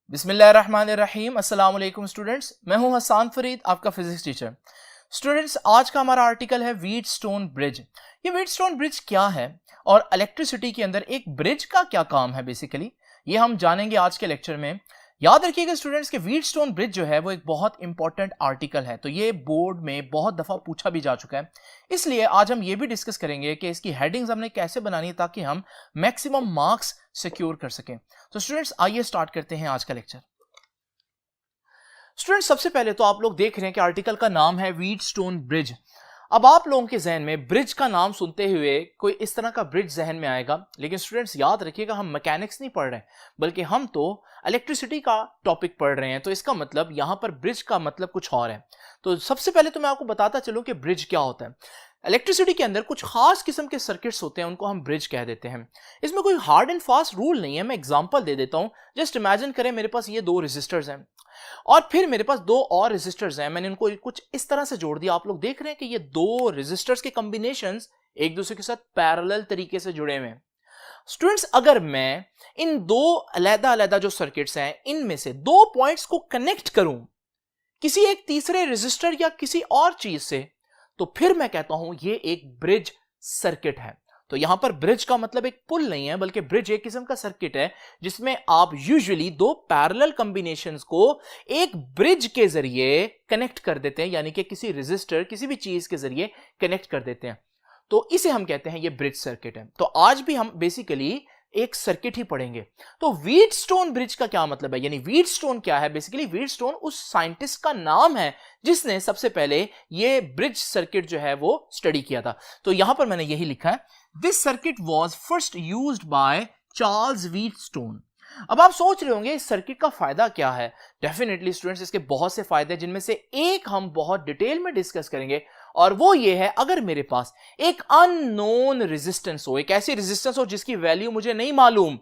बिस्मिल्लाहिर्रहमानिर्रहीम। अस्सलाम वालेकुम स्टूडेंट्स, मैं हूं हसान फरीद, आपका फिजिक्स टीचर। स्टूडेंट्स, आज का हमारा आर्टिकल है व्हीटस्टोन ब्रिज। ये व्हीटस्टोन ब्रिज क्या है और इलेक्ट्रिसिटी के अंदर एक ब्रिज का क्या काम है, बेसिकली ये हम जानेंगे आज के लेक्चर में। याद रखिएगा स्टूडेंट्स कि व्हीटस्टोन ब्रिज जो है वो एक बहुत इंपॉर्टेंट आर्टिकल है, तो ये बोर्ड में बहुत दफा पूछा भी जा चुका है। इसलिए आज हम ये भी डिस्कस करेंगे कि इसकी हेडिंग्स हमने कैसे बनानी है ताकि हम मैक्सिमम मार्क्स सिक्योर कर सकें। तो स्टूडेंट्स, आइए स्टार्ट करते हैं आज का लेक्चर। स्टूडेंट्स, सबसे पहले तो आप लोग देख रहे हैं कि आर्टिकल का नाम है व्हीटस्टोन ब्रिज। अब आप लोगों के जहन में ब्रिज का नाम सुनते हुए कोई इस तरह का ब्रिज जहन में आएगा, लेकिन स्टूडेंट्स याद रखिएगा हम मैकेनिक्स नहीं पढ़ रहे हैं, बल्कि हम तो इलेक्ट्रिसिटी का टॉपिक पढ़ रहे हैं। तो इसका मतलब यहां पर ब्रिज का मतलब कुछ और है। तो सबसे पहले तो मैं आपको बताता चलूं कि ब्रिज क्या होता है। इलेक्ट्रिसिटी के अंदर कुछ खास किस्म के सर्किट्स होते हैं, उनको हम ब्रिज कह देते हैं। इसमें कोई हार्ड एंड फास्ट रूल नहीं है। मैं एग्जांपल दे देता हूं। जस्ट इमेजिन करें मेरे पास ये दो रेजिस्टर्स हैं और फिर मेरे पास दो और रेजिस्टर्स हैं। मैंने इनको कुछ इस तरह से जोड़ दिया। आप लोग देख रहे हैं कि ये दो रेजिस्टर्स के कॉम्बिनेशंस एक दूसरे के साथ पैरेलल तरीके से जुड़े हुए हैं। स्टूडेंट्स, अगर मैं इन दो अलग-अलग जो सर्किट्स हैं इनमें से दो पॉइंट्स को कनेक्ट करूं किसी एक तीसरे रेजिस्टर या किसी और चीज से, तो फिर मैं कहता हूं ये एक ब्रिज सर्किट है। तो यहां पर ब्रिज का मतलब एक पुल नहीं है, बल्कि ब्रिज एक किस्म का सर्किट है जिसमें आप यूजुअली दो पैरेलल कॉम्बिनेशंस को एक ब्रिज के जरिए कनेक्ट कर देते हैं, यानी कि किसी रेजिस्टर किसी भी चीज के जरिए कनेक्ट कर देते हैं। तो इसे हम कहते हैं ये ब्रिज सर्किट है। तो आज भी हम बेसिकली एक सर्किट ही पढ़ेंगे। तो व्हीटस्टोन ब्रिज का क्या मतलब है, यानी व्हीटस्टोन क्या है? बेसिकली व्हीटस्टोन उस साइंटिस्ट का नाम है जिसने सबसे पहले ये ब्रिज सर्किट जो है वो स्टडी किया था। तो यहां पर मैंने यही लिखा है, this circuit was first used by Charles Wheatstone. अब आप सोच रहे होंगे इस सर्किट का फायदा क्या है। डेफिनेटली स्टूडेंट्स, इसके बहुत से फायदे हैं, जिनमें से एक हम बहुत डिटेल में डिस्कस करेंगे, और वो ये है, अगर मेरे पास एक अननोन रेजिस्टेंस हो, एक ऐसी रेजिस्टेंस हो जिसकी वैल्यू मुझे नहीं मालूम,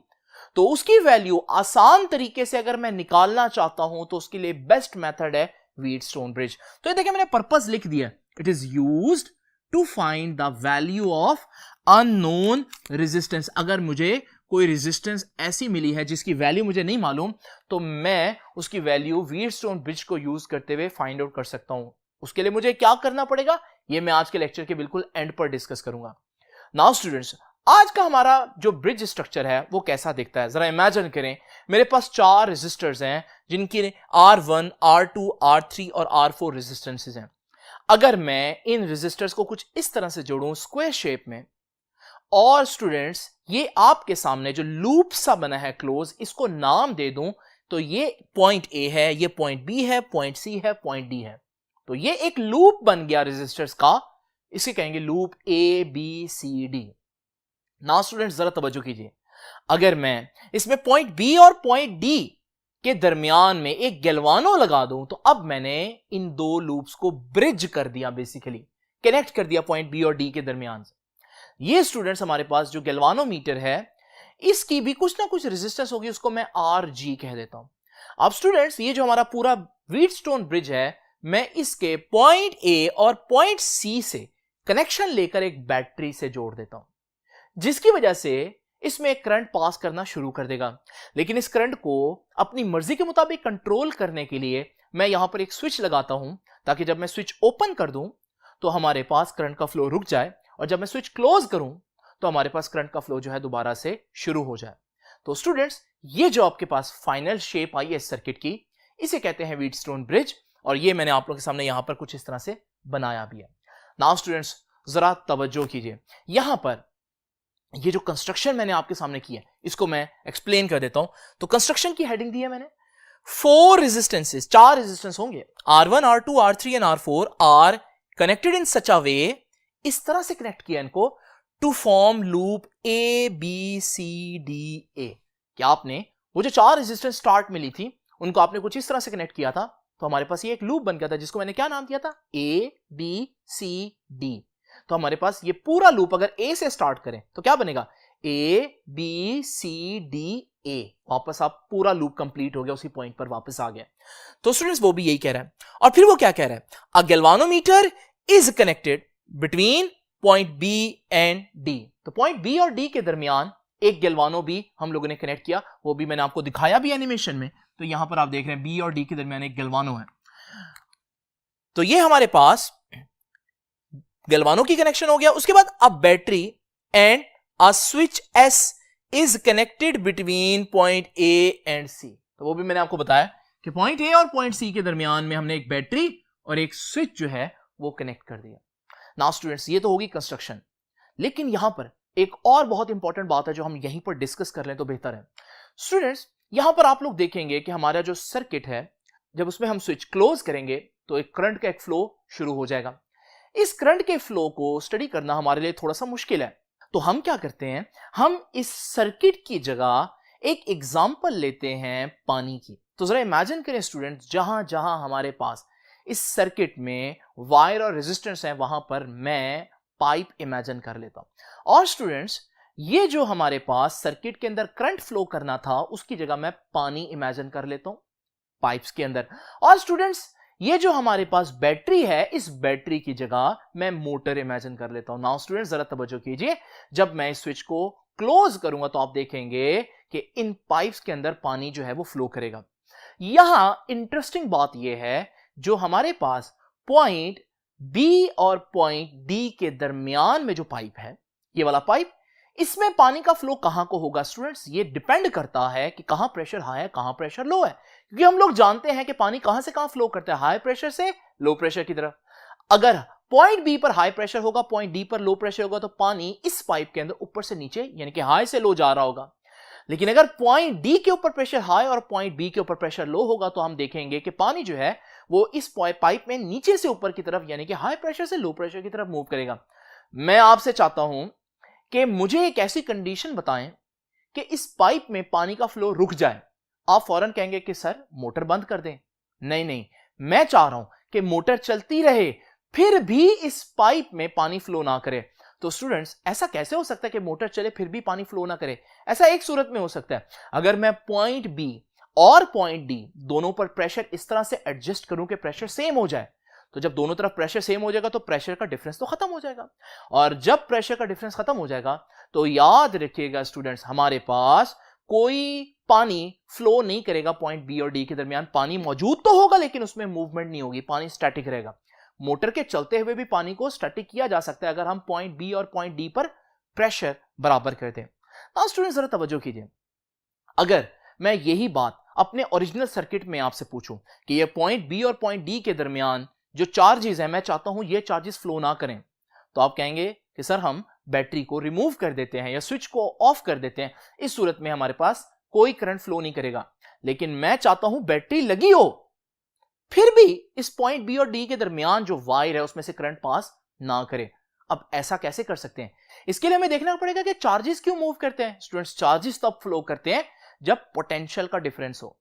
तो उसकी वैल्यू आसान तरीके से अगर मैं निकालना चाहता हूं तो उसके लिए बेस्ट मेथड है व्हीटस्टोन ब्रिज। तो ये देखिए मैंने पर्पस लिख दिया, it is used to find the value of unknown resistance. अगर मुझे कोई रेजिस्टेंस ऐसी मिली है जिसकी वैल्यू मुझे नहीं मालूम, तो मैं उसकी वैल्यू व्हीटस्टोन ब्रिज को यूज करते हुए फाइंड आउट कर सकता हूं। उसके लिए मुझे क्या करना पड़ेगा, ये मैं आज के लेक्चर के बिल्कुल एंड पर डिस्कस करूंगा। नाउ स्टूडेंट्स, आज का हमारा जो ब्रिज स्ट्रक्चर है वो कैसा दिखता है, जरा इमेजिन करें। मेरे पास चार रेजिस्टर्स हैं जिनकी R1, R2, R3 और R4 रेजिस्टेंसेस हैं। अगर मैं इन रेजिस्टर्स को कुछ इस तरह से जोड़ूं स्क्वायर शेप में, और स्टूडेंट्स ये आपके सामने जो लूप सा बना है क्लोज, इसको नाम दे दूं, तो ये पॉइंट ए है, ये पॉइंट बी है, पॉइंट सी है, पॉइंट डी है। तो ये एक लूप बन गया रेजिस्टर्स का, इसे कहेंगे loop A B C D. Now students जरा तवज्जो कीजिए, अगर मैं इसमें पॉइंट बी और पॉइंट डी के दरमियान में एक गैल्वानो लगा दूं, तो अब मैंने इन दो लूप्स को ब्रिज कर दिया, बेसिकली कनेक्ट कर दिया पॉइंट बी और डी के दरमियान से। ये स्टूडेंट्स हमारे पास जो गैल्वानोमीटर है इसकी भी कुछ ना कुछ रेजिस्टेंस होगी, उसको मैं आर जी कह देता हूं। अब स्टूडेंट्स ये जो हमारा पूरा व्हीटस्टोन ब्रिज है, मैं इसके पॉइंट ए और पॉइंट सी से कनेक्शन लेकर एक बैटरी से जोड़ देता हूं, जिसकी वजह से इसमें एक करंट पास करना शुरू कर देगा। लेकिन इस करंट को अपनी मर्जी के मुताबिक कंट्रोल करने के लिए मैं यहां पर एक स्विच लगाता हूं, ताकि जब मैं स्विच ओपन कर दूं तो हमारे पास करंट का फ्लो रुक जाए, और जब मैं स्विच क्लोज करूं तो हमारे पास करंट का फ्लो जो है दोबारा से शुरू हो जाए। तो स्टूडेंट्स, ये जो आपके पास फाइनल शेप आई है इस सर्किट की, इसे कहते हैं व्हीटस्टोन ब्रिज, और ये मैंने आप लोगों के सामने यहां पर कुछ इस तरह से बनाया भी है। नाउ स्टूडेंट्स जरा तवज्जो कीजिए, यहां पर ये जो कंस्ट्रक्शन मैंने आपके सामने की है इसको मैं एक्सप्लेन कर देता हूं। तो कंस्ट्रक्शन की हेडिंग दी है मैंने, फोर रेजिस्टेंसेस, चार रेजिस्टेंस होंगे, R1, R2, R3 and R4 are connected in such a way, इस तरह से कनेक्ट किया इनको, to form loop A B C D A. क्या आपने वो जो चार रेजिस्टेंस स्टार्ट में ली थी उनको आपने कुछ इस तरह से कनेक्ट किया था, तो हमारे पास ये एक लूप बन गया था जिसको मैंने क्या नाम दिया था, ए बी सी डी। तो हमारे पास ये पूरा लूप अगर ए से स्टार्ट करें तो क्या बनेगा, ए बी सी डी ए। वापस आप पूरा लूप कंप्लीट हो गया, उसी पॉइंट पर वापस आ गया। तो स्टूडेंट्स वो भी यही कह रहा है, और फिर वो क्या कह रहा है, a galvanometer is connected between point B and D. तो पॉइंट बी और डी के दरमियान एक गैल्वानो भी हम लोगों ने कनेक्ट किया, वो भी मैंने आपको दिखाया भी एनिमेशन में। तो यहां पर आप देख रहे हैं बी और डी के दरमियान एक गैल्वानो है। तो ये हमारे पास गैल्वानो की कनेक्शन हो गया। उसके बाद a battery and a switch S is connected between point A and C. तो वो भी मैंने आपको बताया कि पॉइंट ए और पॉइंट सी के दरमियान में हमने एक बैटरी और एक स्विच जो है वो कनेक्ट कर दिया। नाउ स्टूडेंट्स, ये तो होगी कंस्ट्रक्शन, लेकिन यहां पर एक और बहुत इंपॉर्टेंट बात है जो हम यहीं पर डिस्कस कर लें तो बेहतर है। स्टूडेंट्स, यहां पर आप लोग देखेंगे कि हमारा जो सर्किट है, जब उसमें हम स्विच क्लोज करेंगे तो एक करंट का एक फ्लो शुरू हो जाएगा। इस करंट के फ्लो को स्टडी करना हमारे लिए थोड़ा सा मुश्किल है। तो हम क्या करते हैं, हम इस सर्किट की जगह एक एग्जांपल लेते हैं पानी की। तो जरा इमेजिन करें स्टूडेंट्स, जहां जहां हमारे पास इस सर्किट में वायर और रेजिस्टेंस है, वहां पर मैं पाइप इमेजिन कर लेता हूं। और स्टूडेंट्स, ये जो हमारे पास सर्किट के अंदर करंट फ्लो करना था, उसकी जगह मैं पानी इमेजिन कर लेता हूं पाइप्स के अंदर। और स्टूडेंट्स, ये जो हमारे पास बैटरी है, इस बैटरी की जगह मैं मोटर इमेजिन कर लेता हूं। नाउ स्टूडेंट्स, जरा तवज्जो कीजिए, जब मैं इस स्विच को क्लोज करूंगा तो आप देखेंगे कि इन पाइप्स के अंदर पानी जो है वो फ्लो करेगा। यहां इंटरेस्टिंग बात यह है, जो हमारे पास पॉइंट बी और पॉइंट डी के दरमियान में जो पाइप है, ये वाला पाइप, इसमें पानी का फ्लो कहां को होगा स्टूडेंट्स? ये डिपेंड करता है कि कहां प्रेशर हाई है, कहां प्रेशर लो है। क्योंकि हम लोग जानते हैं कि पानी कहां से कहां फ्लो करता है, हाई प्रेशर से लो प्रेशर की तरफ। अगर पॉइंट बी पर हाई प्रेशर होगा, पॉइंट डी पर लो प्रेशर होगा, तो पानी इस पाइप के अंदर ऊपर से नीचे यानी कि हाई से लो जा रहा होगा। लेकिन अगर पॉइंट डी के ऊपर प्रेशर हाई और पॉइंट बी के ऊपर प्रेशर लो होगा, तो हम देखेंगे कि पानी जो है वो इस पाइप में नीचे से ऊपर की तरफ यानी कि हाई प्रेशर से लो प्रेशर की तरफ मूव करेगा। मैं आपसे चाहता हूं कि मुझे एक ऐसी कंडीशन बताएं कि इस पाइप में पानी का फ्लो रुक जाए। आप फौरन कहेंगे कि सर मोटर बंद कर दें। नहीं नहीं, मैं चाह रहा हूं कि मोटर चलती रहे, फिर भी इस पाइप में पानी फ्लो ना करे। तो स्टूडेंट्स, ऐसा कैसे हो सकता है कि मोटर चले फिर भी पानी फ्लो ना करे? ऐसा एक सूरत में हो सकता है, अगर मैं पॉइंट बी और पॉइंट डी दोनों पर प्रेशर इस तरह से एडजस्ट करूं कि प्रेशर सेम हो जाए। तो जब दोनों तरफ प्रेशर सेम हो जाएगा तो प्रेशर का डिफरेंस तो खत्म हो जाएगा। और जब प्रेशर का डिफरेंस खत्म हो जाएगा तो याद रखिएगा स्टूडेंट्स, हमारे पास कोई पानी फ्लो नहीं करेगा पॉइंट बी और डी के दरमियान। पानी मौजूद तो होगा लेकिन उसमें मूवमेंट नहीं होगी, पानी स्टैटिक रहेगा। मोटर के चलते हुए भी पानी को स्टैटिक किया जा सकता है अगर हम पॉइंट बी और पॉइंट डी पर प्रेशर बराबर करते हैं। तो स्टूडेंट्स, जरा तवज्जो कीजिए, अगर मैं यही बात अपने ओरिजिनल सर्किट में आपसे पूछूं कि ये पॉइंट बी और पॉइंट डी के दरमियान जो चार्जेस हैं, मैं चाहता हूं ये चार्जेस फ्लो ना करें, तो आप कहेंगे कि सर हम बैटरी को रिमूव कर देते हैं या स्विच को ऑफ कर देते हैं। इस सूरत में हमारे पास कोई करंट फ्लो नहीं करेगा। लेकिन मैं चाहता हूं बैटरी लगी हो, फिर भी इस पॉइंट बी और डी के दरमियान जो वायर है उसमें से करंट पास ना करे। अब ऐसा कैसे कर सकते हैं? इसके लिए हमें देखना पड़ेगा कि चार्जेस क्यों मूव करते हैं। स्टूडेंट्स, चार्जेस तब फ्लो करते हैं जब पोटेंशियल का डिफरेंस हो।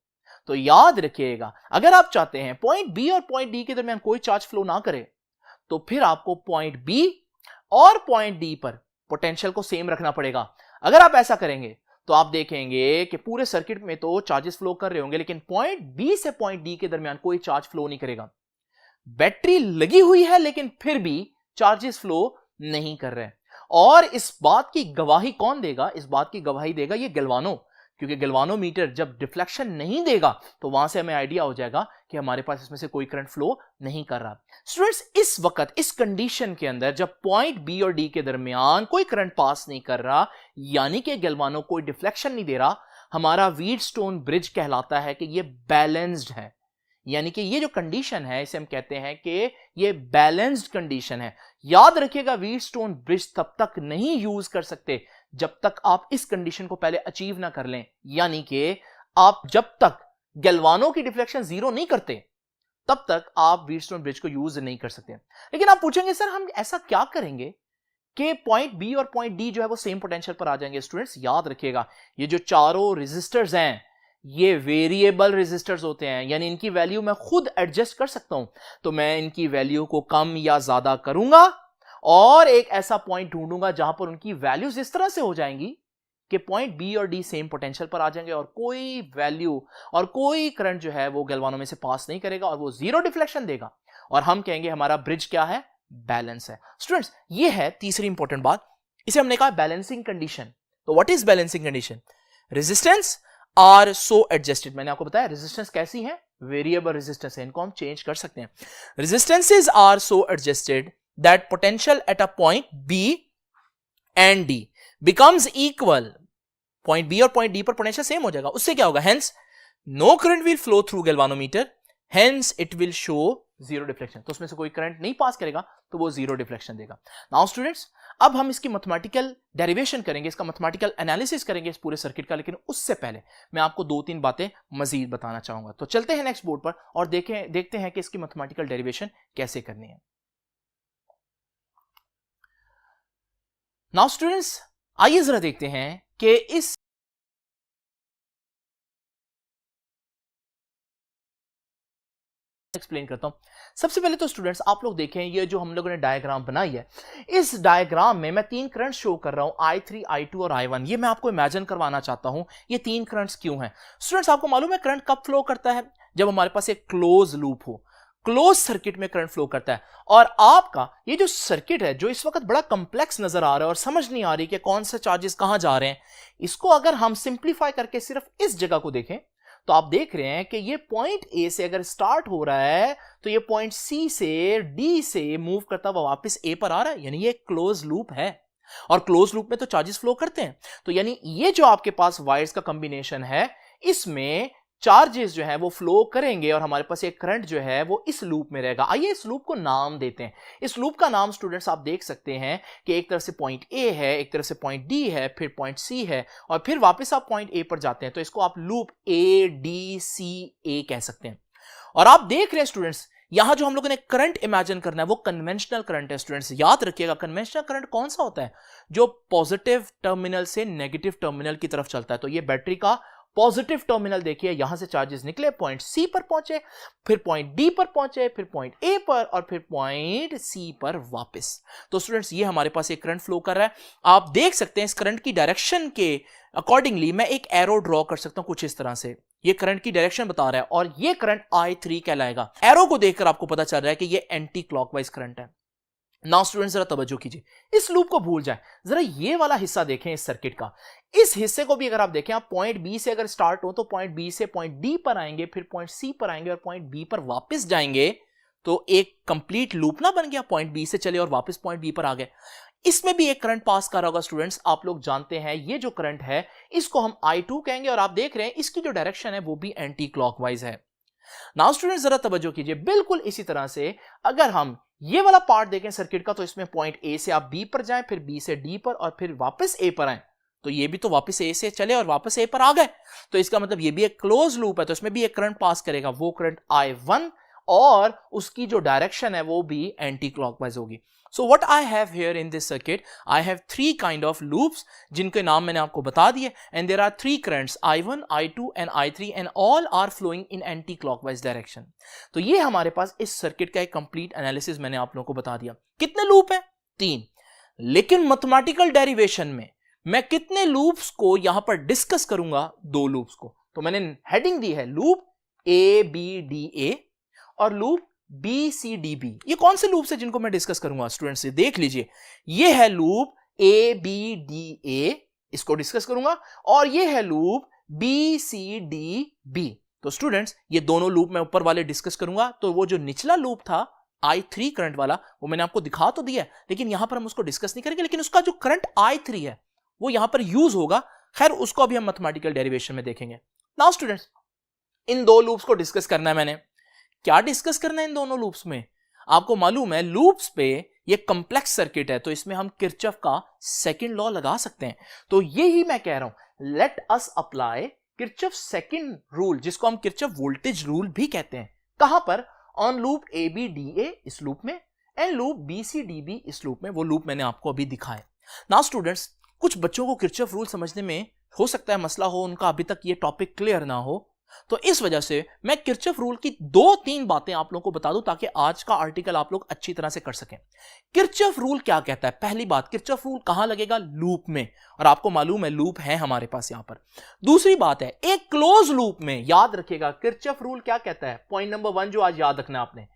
तो याद रखिएगा, अगर आप चाहते हैं पॉइंट बी और पॉइंट डी के दरमियान कोई चार्ज फ्लो ना करे, तो फिर आपको पॉइंट बी और पॉइंट डी पर पोटेंशियल को सेम रखना पड़ेगा। अगर आप ऐसा करेंगे तो आप देखेंगे कि पूरे सर्किट में तो चार्जेस फ्लो कर रहे होंगे, लेकिन पॉइंट बी से पॉइंट डी के दरमियान कोई चार्ज फ्लो नहीं करेगा। बैटरी लगी हुई है लेकिन फिर भी चार्जेस फ्लो नहीं कर रहे। और इस बात की गवाही कौन देगा? इस बात की गवाही देगा ये गैल्वानो, क्योंकि गैल्वानोमीटर जब डिफ्लेक्शन नहीं देगा तो वहां से हमें आइडिया हो जाएगा कि हमारे पास इसमें से कोई करंट फ्लो नहीं कर रहा। स्टूडेंट्स, इस वक्त इस कंडीशन के अंदर जब पॉइंट बी और डी के दरमियान कोई करंट पास नहीं कर रहा, यानी कि गैल्वानो कोई डिफ्लेक्शन नहीं दे रहा, हमारा व्हीटस्टोन ब्रिज कहलाता है कि ये बैलेंस्ड है। यानी कि ये जो कंडीशन है इसे हम कहते हैं कि ये बैलेंस्ड कंडीशन है। याद रखिएगा, व्हीटस्टोन ब्रिज तब तक नहीं यूज कर सकते जब तक आप इस कंडीशन को पहले अचीव ना कर लें। यानी कि आप जब तक गैल्वानो की डिफ्लेक्शन जीरो नहीं करते तब तक आप व्हीटस्टोन ब्रिज को यूज नहीं कर सकते। लेकिन आप पूछेंगे सर हम ऐसा क्या करेंगे कि पॉइंट बी और पॉइंट डी जो है वो सेम पोटेंशियल पर आ जाएंगे? स्टूडेंट्स, याद रखिएगा, ये जो चारों रेजिस्टर्स हैं ये वेरिएबल रेजिस्टर्स होते हैं, यानी इनकी वैल्यू मैं खुद एडजस्ट कर सकता हूं। तो मैं इनकी वैल्यू को कम या ज्यादा करूंगा और एक ऐसा पॉइंट ढूंढूंगा जहां पर उनकी वैल्यूज इस तरह से हो जाएंगी कि पॉइंट बी और डी सेम पोटेंशियल पर आ जाएंगे और कोई वैल्यू और कोई करंट जो है वो गैल्वानो में से पास नहीं करेगा और वो जीरो डिफ्लेक्शन देगा। और हम कहेंगे हमारा ब्रिज क्या है? बैलेंस है। स्टूडेंट्स, ये है तीसरी इंपॉर्टेंट बात, इसे हमने कहा बैलेंसिंग कंडीशन। तो what is balancing condition? Resistance are so adjusted, मैंने आपको बताया रेजिस्टेंस कैसी है, वेरिएबल रेजिस्टेंस है, इनको हम चेंज कर सकते हैं। Resistances are so adjusted that potential at a point B and D becomes equal, point B और पॉइंट डी पर पोटेंशियल सेम हो जाएगा, उससे क्या होगा, hence no current will flow through galvanometer, hence it will show zero deflection, तो उसमें से कोई करंट नहीं पास करेगा तो वो जीरो डिफ्लेक्शन देगा। नाउ स्टूडेंट्स, अब हम इसकी मैथमेटिकल डेरिवेशन करेंगे, इसका मैथमेटिकल एनालिसिस करेंगे इस पूरे सर्किट का, लेकिन उससे पहले मैं आपको 2-3 बातें मजीद बताना चाहूंगा। तो चलते हैं नेक्स्ट बोर्ड पर और देखते हैं कि इसकी मैथमेटिकल डेरिवेशन कैसे करनी है। नाउ स्टूडेंट्स, आइए जरा देखते हैं कि इस एक्सप्लेन करता हूं। सबसे पहले तो स्टूडेंट्स आप लोग देखें, ये जो हम लोगों ने डायग्राम बनाई है, इस डायग्राम में मैं 3 करंट शो कर रहा हूं, I3, I2 और I1। ये मैं आपको इमेजिन करवाना चाहता हूं ये 3 करंट्स क्यों हैं। स्टूडेंट्स आपको मालूम है करंट कब फ्लो करता है? जब हमारे पास एक क्लोज लूप हो, क्लोज सर्किट में करंट फ्लो करता है। और आपका ये जो सर्किट है जो इस वक्त बड़ा कॉम्प्लेक्स नजर आ रहा है और समझ नहीं आ रही कि कौन से चार्जेस कहां जा रहे हैं, इसको अगर हम सिंप्लीफाई करके सिर्फ इस जगह को देखें तो आप देख रहे हैं कि ये पॉइंट ए से अगर स्टार्ट हो रहा है तो ये पॉइंट सी से डी से मूव करता हुआ वापस ए पर आ रहा है, यानी ये क्लोज लूप है। और क्लोज लूप में तो चार्जेस फ्लो करते हैं, तो यानी ये जो आपके पास वायर्स का कॉम्बिनेशन है, इसमें चार्जेस जो है वो फ्लो करेंगे और हमारे पास एक करंट जो है वो इस लूप में रहेगा। आइए इस लूप को नाम देते हैं। इस लूप का नाम स्टूडेंट्स आप देख सकते हैं कि एक तरफ से पॉइंट ए है, एक तरफ से पॉइंट डी है, फिर पॉइंट सी है और फिर वापस आप पॉइंट ए पर जाते हैं, तो इसको आप लूप ए डी सी ए कह सकते हैं। और आप देख रहे हैं स्टूडेंट्स, यहां जो हम लोगों ने करंट इमेजिन करना है वो कन्वेंशनल करंट है। स्टूडेंट्स याद रखिएगा, कन्वेंशनल करंट कौन सा होता है? जो पॉजिटिव टर्मिनल से नेगेटिव टर्मिनल की तरफ चलता है। तो ये बैटरी का पॉजिटिव टर्मिनल देखिए, यहां से चार्जेस निकले, पॉइंट सी पर पहुंचे, फिर पॉइंट डी पर पहुंचे, फिर पॉइंट ए पर और फिर पॉइंट सी पर वापस। तो स्टूडेंट्स ये हमारे पास एक करंट फ्लो कर रहा है। आप देख सकते हैं इस करंट की डायरेक्शन के अकॉर्डिंगली मैं एक एरो ड्रॉ कर सकता हूं कुछ इस तरह से। ये करंट की डायरेक्शन बता रहा है और ये करंट I3 कहलाएगा। एरो को देखकर आपको पता चल रहा है कि ये एंटी क्लॉकवाइज करंट है। नाउ स्टूडेंट्स जरा तवज्जो कीजिए, इस लूप को भूल जाएं, जरा ये वाला हिस्सा देखें इस सर्किट का। इस हिस्से को भी अगर आप देखें, आप पॉइंट बी से अगर स्टार्ट हो तो पॉइंट बी से पॉइंट डी पर आएंगे, फिर पॉइंट सी पर आएंगे और पॉइंट बी पर वापस जाएंगे, तो एक कंप्लीट लूप ना बन गया, पॉइंट बी से चले और वापस पॉइंट बी पर आ गए। इसमें भी एक करंट पास कर रहा होगा स्टूडेंट्स, आप लोग जानते हैं ये जो करंट है इसको हम I2 कहेंगे और आप देख रहे हैं इसकी जो डायरेक्शन है वो भी एंटी क्लॉकवाइज है। नाउ स्टूडेंट्स जरा तवज्जो कीजिए, बिल्कुल इसी तरह से अगर हम ये वाला पार्ट देखें सर्किट का, तो इसमें पॉइंट ए से आप बी पर जाएं, फिर बी से डी पर और फिर वापस ए पर आए, तो ये भी तो वापस ए से चले और वापस ए पर आ गए, तो इसका मतलब ये भी एक क्लोज लूप है, तो इसमें भी एक करंट पास करेगा, वो करंट I1 और उसकी जो डायरेक्शन है वो भी एंटी क्लॉकवाइज होगी। So what I have here in this circuit, I have 3 kind of loops जिनके नाम मैंने आपको बता दिए, and there are 3 currents I1, I2 and I3 and all are flowing in anti clockwise direction. तो ये हमारे पास इस सर्किट का एक कंप्लीट एनालिसिस मैंने आप लोगों को बता दिया। कितने लूप है? 3। लेकिन मैथमेटिकल डेरिवेशन में मैं कितने लूप्स को यहां पर डिस्कस करूंगा? 2 लूप्स को। तो मैंने हेडिंग दी है लूप ABDA और लूप BCDB। ये कौन से लूप्स है जिनको मैं डिस्कस करूंगा स्टूडेंट्स? से देख लीजिए, ये है लूप ABDA, इसको डिस्कस करूंगा, और ये है लूप BCDB। तो स्टूडेंट्स ये दोनों लूप मैं ऊपर वाले डिस्कस करूंगा। तो वो जो निचला लूप था I3 करंट वाला, वो मैंने आपको दिखा तो दिया, लेकिन यहां पर हम उसको डिस्कस नहीं करेंगे, लेकिन उसका जो करंट I3 है वो यहां पर यूज होगा। खैर उसको अभी हम मैथमेटिकल डेरिवेशन में देखेंगे। नाउ स्टूडेंट्स इन 2 लूप्स को डिस्कस करना है। मैंने क्या डिस्कस करना है इन दोनों लूप्स में? आपको मालूम है लूप्स पे ये कॉम्प्लेक्स सर्किट है, तो इसमें हम किरचॉफ का सेकंड लॉ लगा सकते हैं। तो यही मैं कह रहा हूं, let us apply Kirchhoff second rule, जिसको हम किरचॉफ वोल्टेज रूल भी कहते हैं। कहां पर? ऑन लूप ABDA इस लूप में एंड लूप BCDB इस लूप में। वो लूप मैंने आपको अभी दिखाए। नाउ स्टूडेंट्स कुछ बच्चों को किरचॉफ रूल समझने में हो सकता है मसला हो, उनका अभी तक ये टॉपिक क्लियर ना हो, तो इस वजह से मैं किरचॉफ रूल की 2-3 बातें आप लोगों को बता दूं ताकि आज का आर्टिकल आप लोग अच्छी तरह से कर सकें। किरचॉफ रूल क्या कहता है? पहली बात, किरचॉफ रूल कहां लगेगा? लूप में, और आपको मालूम है लूप है हमारे पास यहां पर। दूसरी बात है एक क्लोज लूप में, याद रखिएगा किरचॉफ रूल क्या कहता है? पॉइंट नंबर 1 जो आज याद रखना आपने,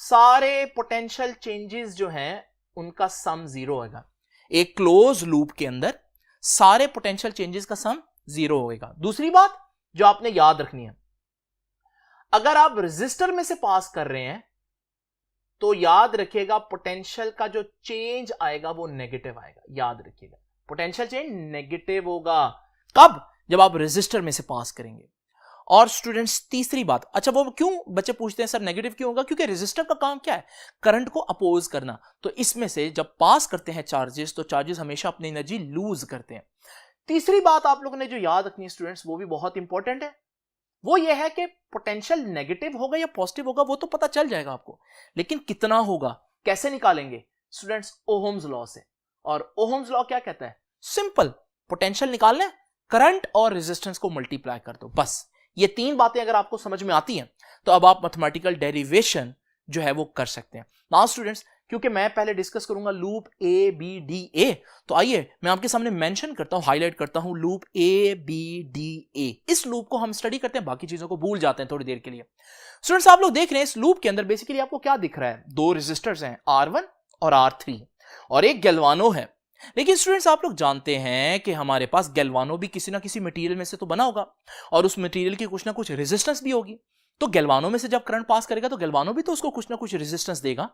सारे पोटेंशियल चेंजेस जो हैं उनका सम 0 होगा। एक क्लोज लूप के अंदर सारे पोटेंशियल चेंजेस का सम 0 होगा। दूसरी बात जो आपने याद रखनी है, अगर आप रेजिस्टर में से पास कर रहे हैं तो याद रखिएगा पोटेंशियल का जो चेंज आएगा वो नेगेटिव आएगा। याद रखिएगा पोटेंशियल चेंज नेगेटिव होगा। कब? जब आप रेजिस्टर में से पास करेंगे। और स्टूडेंट्स तीसरी बात, अच्छा वो क्यों बच्चे पूछते हैं सर नेगेटिव क्यों होगा? क्योंकि रेजिस्टर का काम क्या है? करंट को अपोज करना। तो इसमें से जब पास करते हैं चार्जेस तो चार्जेस हमेशा अपनी एनर्जी लूज करते हैं। तीसरी बात आप लोगों ने जो याद रखनी है स्टूडेंट्स, वो भी बहुत इंपॉर्टेंट है, वो ये है कि पोटेंशियल नेगेटिव होगा या पॉजिटिव होगा वो तो पता चल जाएगा आपको, लेकिन कितना होगा कैसे निकालेंगे स्टूडेंट्स? ओहम्स लॉ से। और ओहम्स लॉ क्या कहता है? सिंपल, पोटेंशियल निकालना है, करंट और रेजिस्टेंस को मल्टीप्लाई कर दो, बस। ये तीन बातें अगर आपको समझ में आती हैं तो अब आप मैथमेटिकल डेरिवेशन जो है वो कर सकते हैं। नाउ स्टूडेंट्स, क्योंकि मैं पहले डिस्कस करूंगा loop A B D A, तो आइए मैं आपके सामने मेंशन करता हूं, हाईलाइट करता हूं loop A B D A. इस लूप को हम स्टडी करते हैं, बाकी चीजों को भूल जाते हैं थोड़ी देर के लिए। स्टूडेंट्स आप लोग देख रहे हैं इस लूप के अंदर बेसिकली आपको क्या दिख रहा है? दो रेजिस्टर्स हैं, R1 और R3, और एक गैल्वानो है। लेकिन स्टूडेंट्स आप लोग जानते हैं कि हमारे पास गैल्वानो भी किसी ना किसी मटेरियल में से तो बना होगा, और उस मटेरियल की कुछ ना कुछ रेजिस्टेंस भी होगी। तो गैल्वानो में से जब करंट पास करेगा तो गैल्वानो भी तो उसको कुछ ना कुछ रेजिस्टेंस देगा।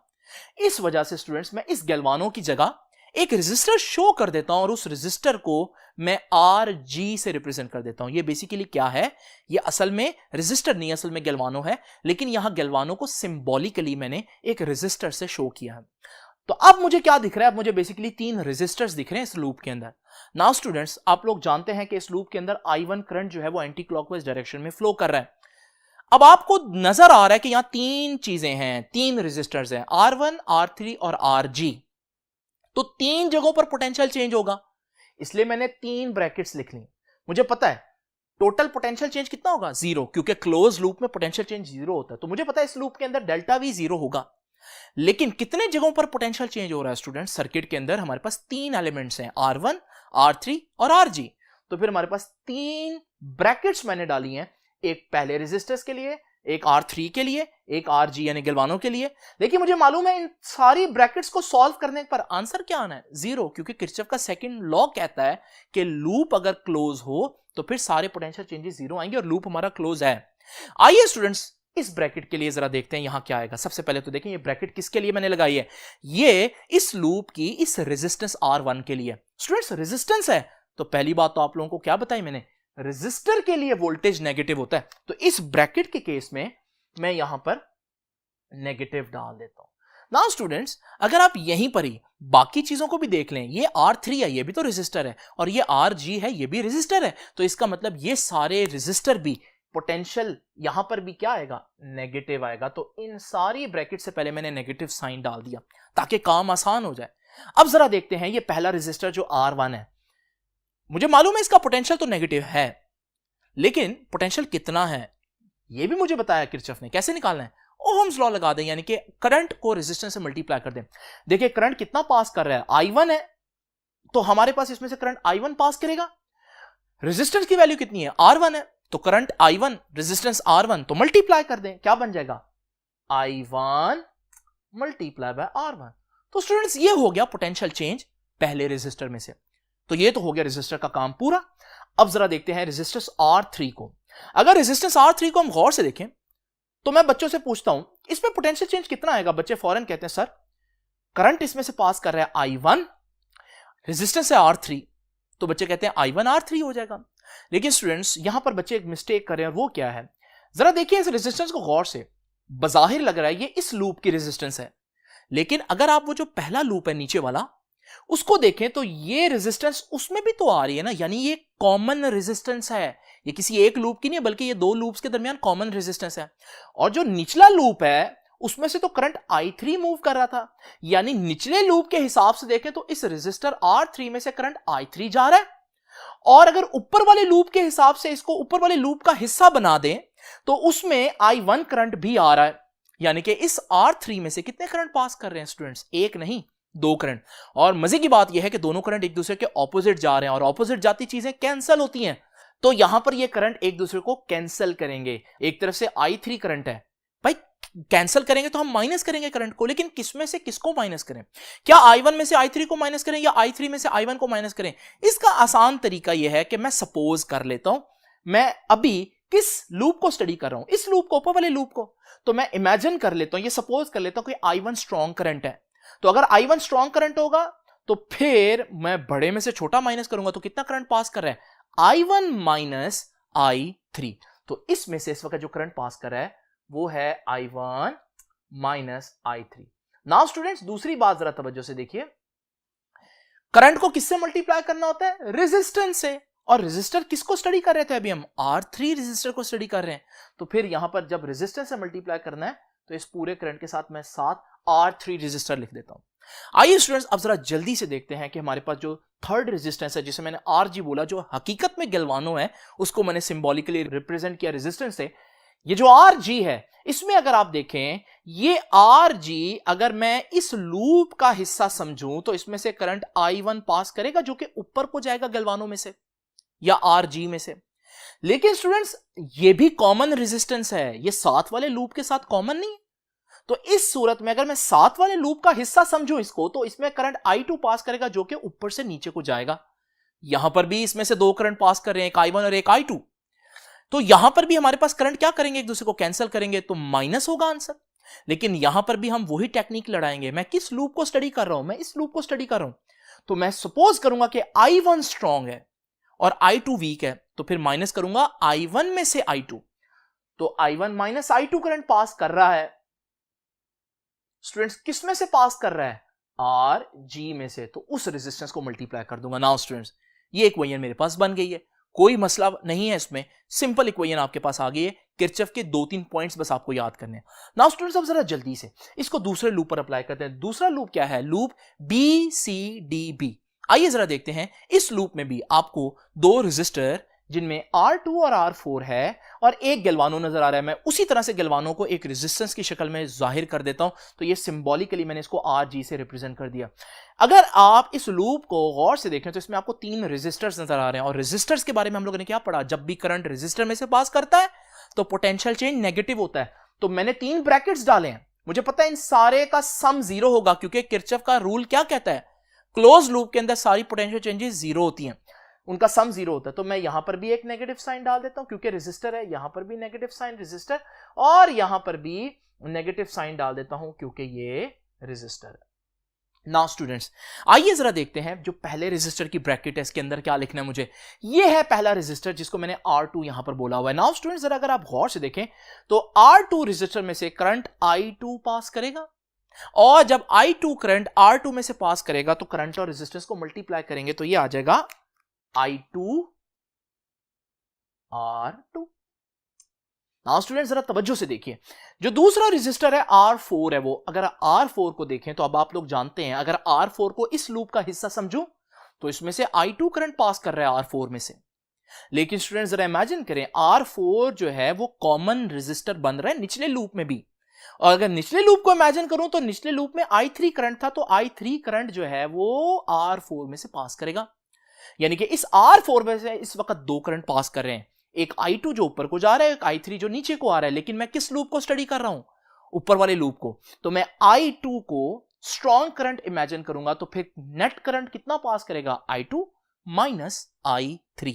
इस वजह से स्टूडेंट्स मैं इस गैल्वानो की जगह एक रेजिस्टर शो कर देता हूं, और उस रेजिस्टर को मैं RG से रिप्रेजेंट कर देता हूं। ये बेसिकली क्या है? ये असल में रेजिस्टर नहीं, असल में गैल्वानो है, लेकिन यहां गैल्वानो को सिंबॉलिकली मैंने एक रेजिस्टर से शो किया है। तो अब मुझे क्या दिख रहा है? अब मुझे बेसिकली तीन रेजिस्टर्स दिख रहे हैं इस लूप के अंदर। नाउ स्टूडेंट्स आप लोग जानते हैं कि इस लूप के अंदर I1 करंट जो है वो एंटी क्लॉकवाइज डायरेक्शन में फ्लो कर रहा है। अब आपको नजर आ रहा है कि यहां तीन चीजें हैं, तीन रेजिस्टर्स हैं, R1, R3 और RG। तो तीन जगहों पर पोटेंशियल चेंज होगा, इसलिए मैंने तीन ब्रैकेट्स लिख ली। मुझे पता है टोटल पोटेंशियल चेंज कितना होगा? 0, क्योंकि क्लोज लूप में पोटेंशियल चेंज 0 होता है। तो मुझे पता है इस लूप के अंदर डेल्टा V 0 होगा। लेकिन कितने जगहों पर पोटेंशियल चेंज हो रहा है स्टूडेंट्स? सर्किट के अंदर हमारे पास तीन एलिमेंट्स हैं, R1, R3 और RG। तो फिर हमारे पास तीन ब्रैकेट्स मैंने डाली हैं, एक पहले रेजिस्टर्स के लिए, एक R3 के लिए, एक RG यानी गैल्वानो के लिए। लेकिन मुझे मालूम है इन सारी ब्रैकेट्स को सॉल्व करने पर आंसर क्या आना है? 0, क्योंकि किरचॉफ का सेकंड लॉ कहता है कि लूप अगर क्लोज हो तो फिर सारे पोटेंशियल चेंजेस 0 आएंगे, और लूप हमारा क्लोज है। आइए स्टूडेंट्स इस ब्रैकेट के लिए जरा देखते हैं यहां क्या आएगा। सबसे पहले तो देखें ये ब्रैकेट किसके लिए मैंने लगाई है? ये इस लूप की इस रेजिस्टेंस R1 के लिए। स्टूडेंट्स रेजिस्टेंस है तो पहली बात तो आप लोगों को क्या बताई मैंने? रेजिस्टर के लिए वोल्टेज नेगेटिव होता है, तो इस ब्रैकेट के केस में मैं यहां पर नेगेटिव डाल देता हूं। नाउ स्टूडेंट्स अगर आप यहीं पर ही बाकी चीजों को भी देख लें, ये R3 है, ये भी तो रेजिस्टर है, और ये RG है, ये भी रेजिस्टर है, तो इसका मतलब ये सारे रेजिस्टर भी पोटेंशियल यहां पर भी क्या आएगा? नेगेटिव आएगा। तो इन सारी ब्रैकेट से पहले मैंने नेगेटिव साइन डाल दिया ताकि काम आसान हो जाए। अब जरा देखते हैं ये पहला रेजिस्टर जो R1 है, मुझे मालूम है इसका पोटेंशियल तो नेगेटिव है, लेकिन पोटेंशियल कितना है ये भी मुझे बताया किरचॉफ ने। कैसे निकालना है? ओहम्स लॉ लगा दें, यानी कि करंट को रेजिस्टेंस से मल्टीप्लाई कर दें। देखिए करंट कितना पास कर रहा है? I1 है, तो हमारे पास इसमें से करंट I1 पास करेगा। रेजिस्टेंस की वैल्यू कितनी है? R1 है, तो करंट I1 रेजिस्टेंस R1, तो मल्टीप्लाई कर दें, क्या बन जाएगा? I1 multiply by R1। तो स्टूडेंट्स ये हो गया पोटेंशियल चेंज पहले रेजिस्टर में से। तो ये तो हो गया रेजिस्टर का काम पूरा। अब जरा देखते हैं रेजिस्टेंस R3 को। अगर रेजिस्टेंस R3 को हम गौर से देखें तो मैं बच्चों से पूछता हूं इसमें पोटेंशियल चेंज कितना आएगा? बच्चे फौरन कहते हैं सर करंट इसमें से पास कर रहा है I1, रेजिस्टेंस है R3, तो बच्चे कहते हैं I1 R3 हो जाएगा। लेकिन स्टूडेंट्स यहां पर बच्चे एक मिस्टेक कर रहे हैं, वो क्या है? जरा देखिए इस रेजिस्टेंस को गौर से। बजाहिर लग रहा है ये इस लूप की रेजिस्टेंस है, लेकिन अगर आप वो जो पहला लूप है नीचे वाला उसको देखें तो ये रेजिस्टेंस उसमें भी तो आ रही है ना, यानी ये कॉमन रेजिस्टेंस है। ये किसी एक लूप की नहीं है बल्कि ये दो लूप्स के दरमियान कॉमन रेजिस्टेंस है। और जो निचला लूप है उसमें से तो करंट I3 मूव कर रहा था, यानी निचले लूप के हिसाब से देखें तो इस रेजिस्टर R3 में से करंट I3 जा रहा है। और अगर ऊपर वाले लूप के हिसाब से इसको ऊपर वाले लूप का हिस्सा बना दें तो उसमें I1 करंट भी आ रहा है, यानी कि इस R3 में से कितने करंट पास कर रहे हैं स्टूडेंट्स? एक नहीं, दो करंट। और मजे की बात यह है कि दोनों करंट एक दूसरे के ऑपोजिट जा रहे हैं, और ऑपोजिट जाती चीजें कैंसिल होती हैं, तो यहां पर ये करंट एक दूसरे को कैंसिल करेंगे। एक तरफ से I3 करंट है, भाई कैंसिल करेंगे तो हम माइनस करेंगे करंट को, लेकिन किस में से किसको माइनस करें? क्या i1 में से i3 को माइनस करें या i3 में से i1 को माइनस करें? इसका आसान तरीका यह है कि मैं सपोज कर लेता हूं मैं अभी किस लूप को स्टडी कर रहा हूं, इस लूप को, ऊपर वाले लूप को। तो मैं इमेजिन कर लेता हूं, ये सपोज कर लेता हूं कि i1 स्ट्रॉन्ग करंट है। तो अगर i1 स्ट्रॉन्ग करंट होगा तो फिर मैं बड़े में से छोटा माइनस करूंगा, तो कितना करंट पास कर रहा है? i1 minus i3। तो इसमें से इस वक्त जो करंट पास कर रहा है वो है i1 minus i3। Now students, दूसरी बात जरा तवज्जो से देखिए, करंट को किससे मल्टीप्लाई करना होता है? रेजिस्टेंस से। और रेजिस्टर किसको स्टडी कर रहे थे? अभी हम R3 रेजिस्टर को स्टडी कर रहे हैं। तो फिर यहां पर जब रेजिस्टेंस से मल्टीप्लाई करना है तो इस पूरे करंट के साथ मैं साथ R3 रेजिस्टर लिख देता हूं। आइए स्टूडेंट्स, अब जरा जल्दी से देखते हैं कि हमारे पास जो थर्ड रेजिस्टेंस है, जिसे मैंने RG बोला, जो हकीकत में गैल्वानो है, उसको मैंने सिंबॉलिकली रिप्रेजेंट किया रेजिस्टेंस से। ये जो RG है, इसमें अगर आप देखें, ये RG अगर मैं इस लूप का हिस्सा समझूं तो इसमें से करंट I1 पास करेगा जो कि ऊपर को जाएगा गैल्वानो में से या RG में से। लेकिन स्टूडेंट्स, ये भी कॉमन रेजिस्टेंस है, ये साथ वाले लूप के साथ कॉमन नहीं। तो इस सूरत में अगर मैं साथ वाले लूप का हिस्सा समझूं इसको, तो इसमें करंट I2 पास करेगा जो कि ऊपर से नीचे को जाएगा। यहां पर भी इसमें से दो करंट पास कर रहे हैं, एक I1 और एक I2। तो यहां पर भी हमारे पास करंट क्या करेंगे? एक दूसरे को कैंसिल करेंगे तो माइनस होगा आंसर। लेकिन यहां पर भी हम वही टेक्निक लड़ाएंगे। मैं किस लूप को स्टडी कर रहा हूं? मैं इस लूप को स्टडी कर रहा हूं। तो मैं सपोज करूंगा कि I1 स्ट्रॉन्ग है और I2 वीक है, तो फिर माइनस करूंगा I1 में से I2। तो I1 minus I2 current pass कर रहा है। स्टूडेंट्स, किस में से पास कर रहा है? RG में से। तो उस रेजिस्टेंस को मल्टीप्लाई कर दूंगा। नाउ स्टूडेंट्स, ये इक्वेशन मेरे पास बन गई है, कोई मसला नहीं है इसमें, सिंपल इक्वेशन आपके पास आ गई है। किरचॉफ के 2-3 पॉइंट्स बस आपको याद करने हैं। नाउ स्टूडेंट्स, अब जरा जल्दी से इसको दूसरे लूप पर अप्लाई करते हैं। दूसरा लूप क्या है? Loop BCDB। आइए जरा देखते हैं, इस लूप में भी आपको दो रेजिस्टर जिनमें R2 और R4 है और एक गैल्वानो नजर आ रहा है। मैं उसी तरह से गैल्वानो को एक रेजिस्टेंस की शक्ल में जाहिर कर देता हूं। तो ये सिंबॉलिकली मैंने इसको RG से रिप्रेजेंट कर दिया। अगर आप इस लूप को गौर से देखें तो इसमें आपको 3 रेजिस्टर्स नजर आ रहे हैं। और रेजिस्टर्स के बारे में हम लोगों ने क्या पढ़ा? जब भी करंट रेजिस्टर में से पास करता है तो पोटेंशियल चेंज नेगेटिव होता है। तो मैंने 3 ब्रैकेट्स डाले हैं, मुझे पता है इन सारे का सम 0 होगा, क्योंकि किरचॉफ का रूल क्या कहता है? क्लोज लूप के अंदर सारी पोटेंशियल चेंजेस 0 होती हैं, उनका सम 0 होता है। तो मैं यहां पर भी एक नेगेटिव साइन डाल देता हूं क्योंकि रेजिस्टर है, यहां पर भी नेगेटिव साइन रेजिस्टर, और यहां पर भी नेगेटिव साइन डाल देता हूं क्योंकि ये रेजिस्टर है। नाउ स्टूडेंट्स, आइए जरा देखते हैं जो पहले रेजिस्टर की ब्रैकेट है, इसके अंदर क्या लिखना है मुझे। ये है पहला रेजिस्टर जिसको मैंने R2 यहां पर बोला हुआ है। नाउ स्टूडेंट्स, जरा अगर आप गौर से देखें तो R2 रेजिस्टर में से करंट I2 पास करेगा, और जब I2 करंट R2 में से पास करेगा तो करंट और रेजिस्टेंस को मल्टीप्लाई करेंगे तो ये आ जाएगा I2 R2। नाउ स्टूडेंट्स, जरा तवज्जो से देखिए, जो दूसरा रेजिस्टर है R4 है, वो अगर R4 को देखें तो अब आप लोग जानते हैं, अगर R4 को इस लूप का हिस्सा समझूं तो इसमें से I2 करंट पास कर रहा है R4 में से। लेकिन स्टूडेंट्स, जरा इमेजिन करें, R4 जो है वो कॉमन रेजिस्टर बन रहा है निचले लूप में भी। और अगर निचले लूप को इमेजिन करूं तो निचले लूप में I3 करंट था, तो I3 करंट जो है वो R4 में से पास करेगा। यानी कि इस R4 में से इस वक्त 2 करंट पास कर रहे हैं, एक I2 जो ऊपर को जा रहा है, एक I3 जो नीचे को आ रहा है। लेकिन मैं किस लूप को स्टडी कर रहा हूं? ऊपर वाले लूप को। तो मैं I2 को स्ट्रॉन्ग करंट इमेजिन करूंगा तो फिर नेट करंट कितना पास करेगा? I2 minus I3।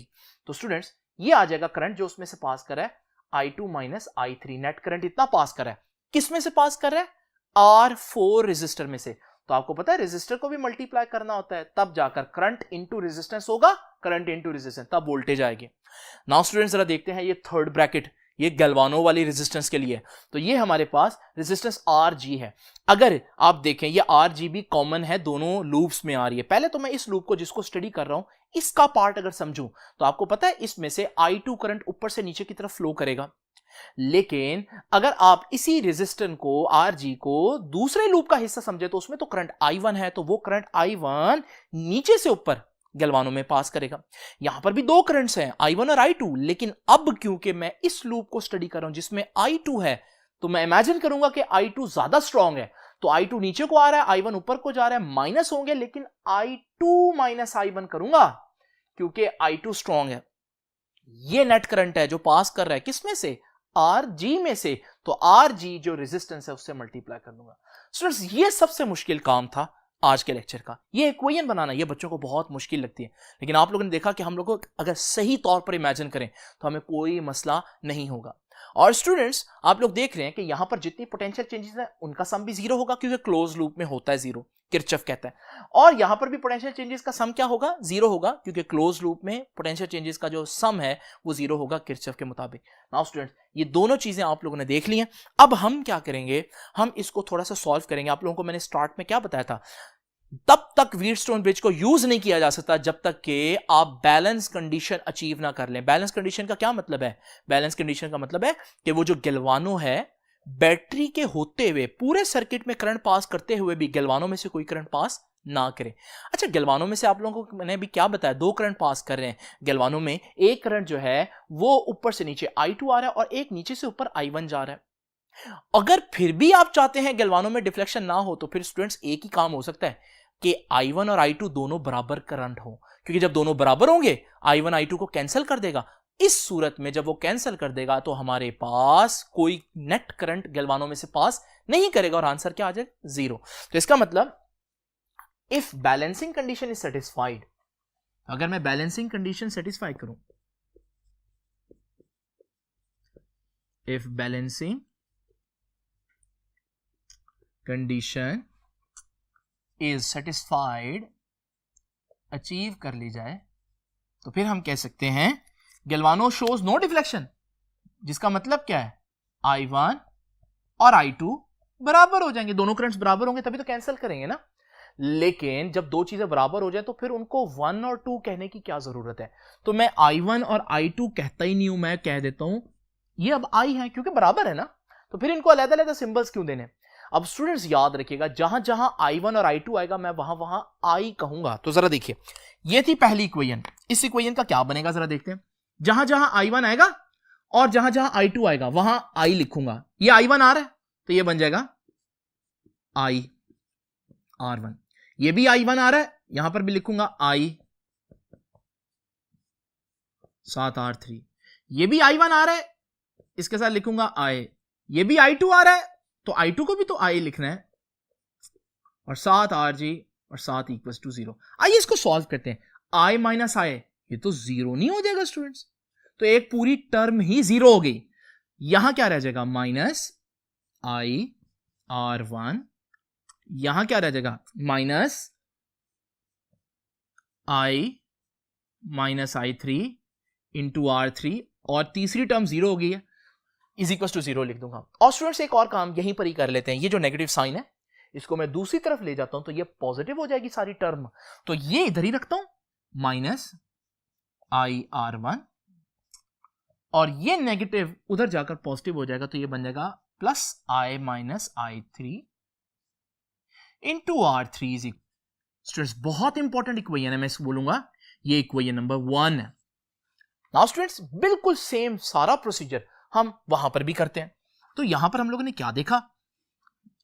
तो स्टूडेंट्स, ये आ जाएगा करंट जो उसमें से पास कर रहा है I2 minus I3। Net current इतना पास कर रहा है, किस में से पास कर रहा है? R4 रेजिस्टर में से। तो आपको पता है रेजिस्टर को भी मल्टीप्लाई करना होता है, तब जाकर करंट इनटू रेजिस्टेंस होगा, करंट इनटू रेजिस्टेंस, तब वोल्टेज आएगी। नाउ स्टूडेंट्स, जरा देखते हैं ये थर्ड ब्रैकेट, ये गैल्वानो वाली रेजिस्टेंस के लिए। तो ये हमारे पास रेजिस्टेंस RG है। अगर आप देखें, ये RG भी कॉमन है, दोनों लूप्स में आ रही है। पहले तो मैं इस लूप को जिसको स्टडी कर रहा हूं इसका पार्ट अगर समझूं तो आपको पता है इसमें से I2 करंट ऊपर से नीचे की तरफ फ्लो करेगा। लेकिन अगर आप इसी रेजिस्टेंस को RG को दूसरे लूप का हिस्सा समझे तो उसमें तो करंट I1 है, तो वो करंट I1 नीचे से ऊपर गैल्वानो में पास करेगा। यहां पर भी 2 करंट्स हैं, I1 और I2। लेकिन अब क्योंकि मैं इस लूप को स्टडी कर रहा हूं जिसमें I2 है, तो मैं इमेजिन करूंगा कि I2 ज्यादा स्ट्रॉन्ग है। तो I2 नीचे को आ रहा है, I1 ऊपर को जा रहा है, माइनस होंगे, लेकिन I2 माइनस I1 करूंगा क्योंकि I2 स्ट्रॉन्ग है। ये नेट करंट है जो पास कर रहा है किसमें से? आर जी में से, तो आर जी जो रेजिस्टेंस है उससे मल्टीप्लाई कर दूंगा। स्टूडेंट्स ये सबसे मुश्किल काम था आज के लेक्चर का, ये इक्वेशन बनाना, ये बच्चों को बहुत मुश्किल लगती है, लेकिन आप लोगों ने देखा कि हम लोगों को अगर सही तौर पर इमेजिन करें तो हमें कोई मसला नहीं होगा। और स्टूडेंट्स आप लोग देख रहे हैं कि यहां पर जितनी पोटेंशियल चेंजेस है उनका सम भी जीरो होगा, क्योंकि क्लोज लूप में होता है जीरो, किरचॉफ कहता है। और यहां पर भी पोटेंशियल चेंजेस का सम क्या होगा, जीरो होगा, क्योंकि क्लोज लूप में पोटेंशियल चेंजेस का जो सम है वो जीरो होगा किरचॉफ के मुताबिक। नाउ स्टूडेंट्स ये दोनों चीजें आप लोगों ने देख ली हैं। अब हम क्या करेंगे, हम इसको थोड़ा सा सॉल्व करेंगे। आप लोगों को मैंने स्टार्ट में क्या बताया था, तब तक व्हीटस्टोन ब्रिज को यूज नहीं किया जा सकता जब तक कि आप बैलेंस कंडीशन अचीव ना कर लें। बैलेंस कंडीशन का क्या मतलब है, बैलेंस कंडीशन का मतलब है कि वो जो गैल्वानो है, बैटरी के होते हुए पूरे सर्किट में करंट पास करते हुए भी गैल्वानो में से कोई करंट पास ना करे। अच्छा गैल्वानो में से आप लोगों को मैंने भी क्या बताया, दो करंट पास कर रहे हैं गैल्वानो में। एक करंट जो है वो ऊपर से नीचे I2 आ रहा है और एक नीचे से ऊपर I1 जा रहा है। अगर फिर भी आप चाहते हैं गैल्वानो में डिफ्लेक्शन ना हो तो फिर स्टूडेंट्स एक ही काम हो सकता है कि I1 और I2 दोनों बराबर करंट हो, क्योंकि जब दोनों बराबर होंगे I1 I2 को कैंसिल कर देगा। इस सूरत में जब वो कैंसिल कर देगा तो हमारे पास कोई नेट करंट गैल्वानो में से पास नहीं करेगा और आंसर क्या आ जाएगा, जीरो। तो इसका मतलब if balancing condition is satisfied, अगर मैं बैलेंसिंग कंडीशन सेटिस्फाई करूं, if balancing condition is satisfied, achieve कर ली जाए, तो फिर हम कह सकते हैं गैल्वानो शोज नो डिफ्लेक्शन, जिसका मतलब क्या है I1 और I2 बराबर हो जाएंगे, दोनों करंट्स बराबर होंगे तभी तो कैंसिल करेंगे ना। लेकिन जब दो चीजें बराबर हो जाए तो फिर उनको 1 और 2 कहने की क्या जरूरत है, तो मैं I1 और I2 कहता ही नहीं हूं, मैं कह देता हूं ये अब I है, क्योंकि बराबर है ना, तो फिर इनको अलग अलग सिंबल्स क्यों देने। अब स्टूडेंट्स याद रखिएगा, जहां जहां I1 और I2 आएगा मैं वहां वहां I कहूंगा। तो जरा देखिए, ये थी पहली इक्वेशन, इस इक्वेशन का क्या बनेगा जरा देखते हैं। जहां जहां I1 आएगा और जहां जहां I2 आएगा वहां I लिखूंगा। ये I1 आ रहा है तो ये बन जाएगा I R1, ये भी I1 आ रहा है, यहां पर भी लिखूंगा I 7R3, ये भी I1 आ रहा है, इसके साथ लिखूंगा I, ये भी I2 आ रहा है तो I2 को भी तो I लिखना है, और 7RG और 7 इक्वल्स टू 0। आइए इसको सॉल्व करते हैं। I माइनस I, ये तो जीरो नहीं हो जाएगा स्टूडेंट्स, तो एक पूरी टर्म ही जीरो हो गई। यहां क्या रह जाएगा, माइनस I R1, यहां क्या रह जाएगा minus I minus I3 into R3, और तीसरी टर्म जीरो हो गई है, इज इक्वल टू जीरो लिख दूंगा। और स्टूडेंट्स एक और काम यहीं पर ही कर लेते हैं, ये जो नेगेटिव साइन है इसको मैं दूसरी तरफ ले जाता हूं तो ये पॉजिटिव हो जाएगी सारी टर्म, तो ये इधर ही रखता हूं माइनस I R1, और ये नेगेटिव उधर जाकर पॉजिटिव हो जाएगा तो ये बन जाएगा plus I minus I3 into R3। Students बहुत इंपॉर्टेंट इक्वेशन है, मैं इसको बोलूंगा ये इक्वेशन नंबर 1 है। नाउ स्टूडेंट्स बिल्कुल सेम सारा प्रोसीजर हम वहां पर भी करते हैं। तो यहां पर हम लोगों ने क्या देखा,